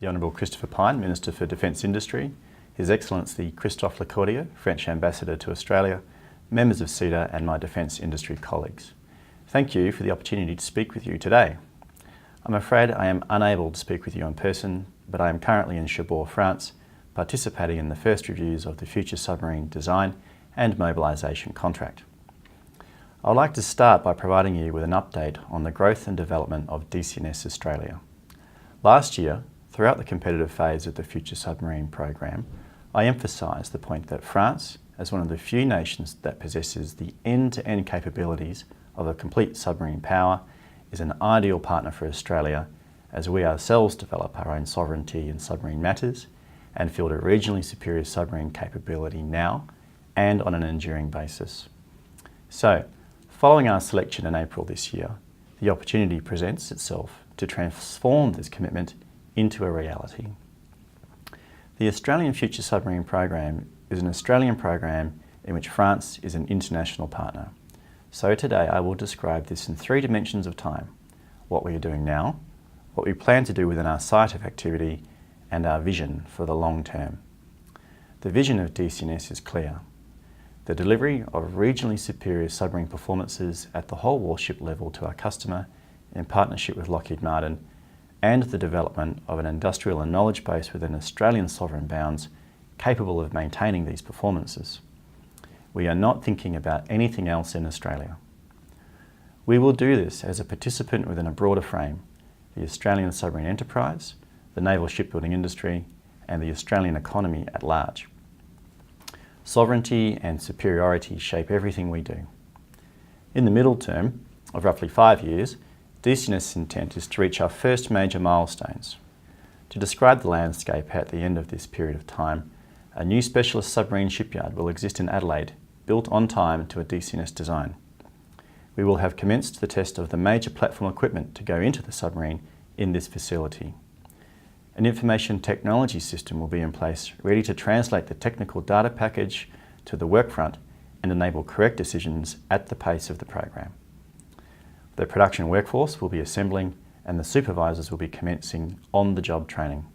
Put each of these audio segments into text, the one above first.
The Honourable Christopher Pyne, Minister for Defence Industry, His Excellency Christophe Lecordier, French Ambassador to Australia, members of CEDA and my defence industry colleagues. Thank you for the opportunity to speak with you today. I'm afraid I am unable to speak with you in person, but I am currently in Cherbourg, France, participating in the first reviews of the future submarine design and mobilisation contract. I would like to start by providing you with an update on the growth and development of DCNS Australia. Last year, throughout the competitive phase of the Future Submarine program, I emphasised the point that France, as one of the few nations that possesses the end-to-end capabilities of a complete submarine power, is an ideal partner for Australia as we ourselves develop our own sovereignty in submarine matters and field a regionally superior submarine capability now and on an enduring basis. So, following our selection in April this year, the opportunity presents itself to transform this commitment into a reality. The Australian Future Submarine program is an Australian program in which France is an international partner. So today I will describe this in 3 dimensions of time: what we are doing now, what we plan to do within our site of activity, and our vision for the long term. The vision of DCNS is clear: the delivery of regionally superior submarine performances at the whole warship level to our customer in partnership with Lockheed Martin, and the development of an industrial and knowledge base within Australian sovereign bounds capable of maintaining these performances. We are not thinking about anything else in Australia. We will do this as a participant within a broader frame: the Australian submarine enterprise, the naval shipbuilding industry, and the Australian economy at large. Sovereignty and superiority shape everything we do. In the middle term of roughly 5 years, DCNS' intent is to reach our first major milestones. To describe the landscape at the end of this period of time, a new specialist submarine shipyard will exist in Adelaide, built on time to a DCNS design. We will have commenced the test of the major platform equipment to go into the submarine in this facility. An information technology system will be in place, ready to translate the technical data package to the workfront and enable correct decisions at the pace of the program. The production workforce will be assembling and the supervisors will be commencing on-the-job training.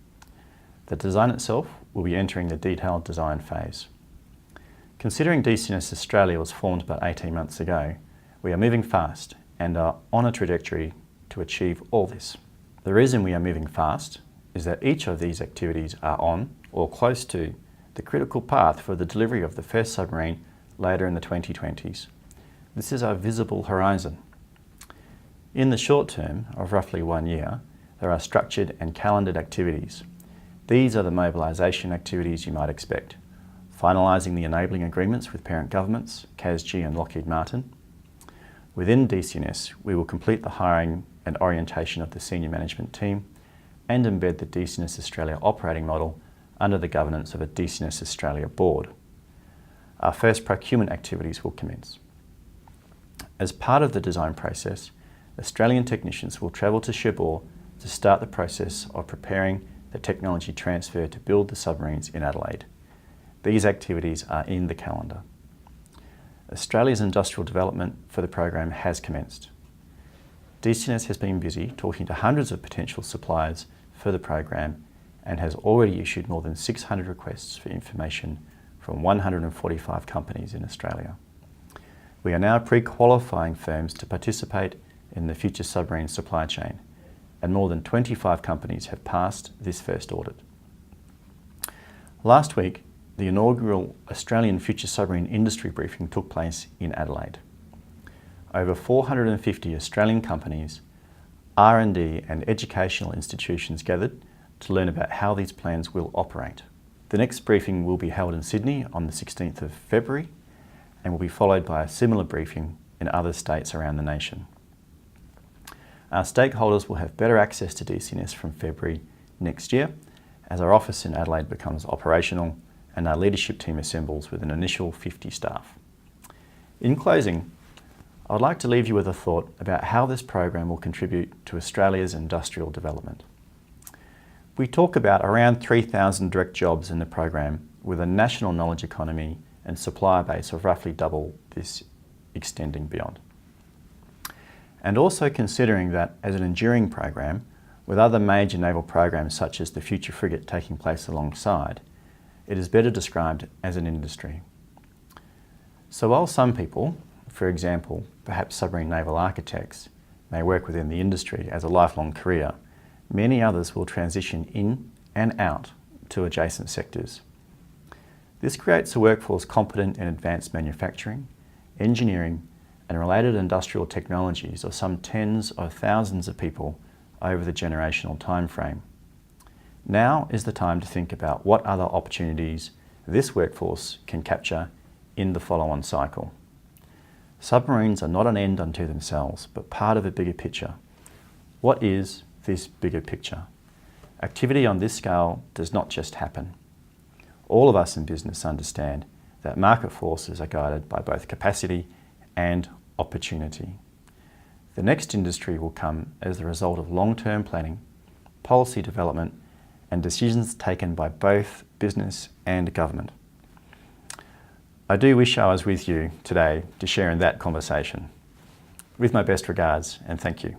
The design itself will be entering the detailed design phase. Considering DCNS Australia was formed about 18 months ago, we are moving fast and are on a trajectory to achieve all this. The reason we are moving fast is that each of these activities are on, or close to, the critical path for the delivery of the first submarine later in the 2020s. This is our visible horizon. In the short term of roughly 1 year, there are structured and calendared activities. These are the mobilisation activities you might expect: finalising the enabling agreements with parent governments, CASG and Lockheed Martin. Within DCNS, we will complete the hiring and orientation of the senior management team and embed the DCNS Australia operating model under the governance of a DCNS Australia board. Our first procurement activities will commence. As part of the design process, Australian technicians will travel to Cherbourg to start the process of preparing the technology transfer to build the submarines in Adelaide. These activities are in the calendar. Australia's industrial development for the program has commenced. DCNS has been busy talking to hundreds of potential suppliers for the program and has already issued more than 600 requests for information from 145 companies in Australia. We are now pre-qualifying firms to participate in the future submarine supply chain, and more than 25 companies have passed this first audit. Last week, the inaugural Australian Future Submarine Industry Briefing took place in Adelaide. Over 450 Australian companies, R&D and educational institutions gathered to learn about how these plans will operate. The next briefing will be held in Sydney on the 16th of February and will be followed by a similar briefing in other states around the nation. Our stakeholders will have better access to DCNS from February next year as our office in Adelaide becomes operational and our leadership team assembles with an initial 50 staff. In closing, I would like to leave you with a thought about how this program will contribute to Australia's industrial development. We talk about around 3,000 direct jobs in the program with a national knowledge economy and supplier base of roughly double this extending beyond. and also considering that as an enduring program, with other major naval programs such as the Future Frigate taking place alongside, it is better described as an industry. So while some people, for example, perhaps submarine naval architects, may work within the industry as a lifelong career, many others will transition in and out to adjacent sectors. This creates a workforce competent in advanced manufacturing, engineering, and related industrial technologies of some tens of thousands of people over the generational time frame. Now is the time to think about what other opportunities this workforce can capture in the follow-on cycle. Submarines are not an end unto themselves, but part of a bigger picture. What is this bigger picture? Activity on this scale does not just happen. All of us in business understand that market forces are guided by both capacity and opportunity. The next industry will come as the result of long-term planning, policy development, and decisions taken by both business and government. I do wish I was with you today to share in that conversation. With my best regards, and thank you.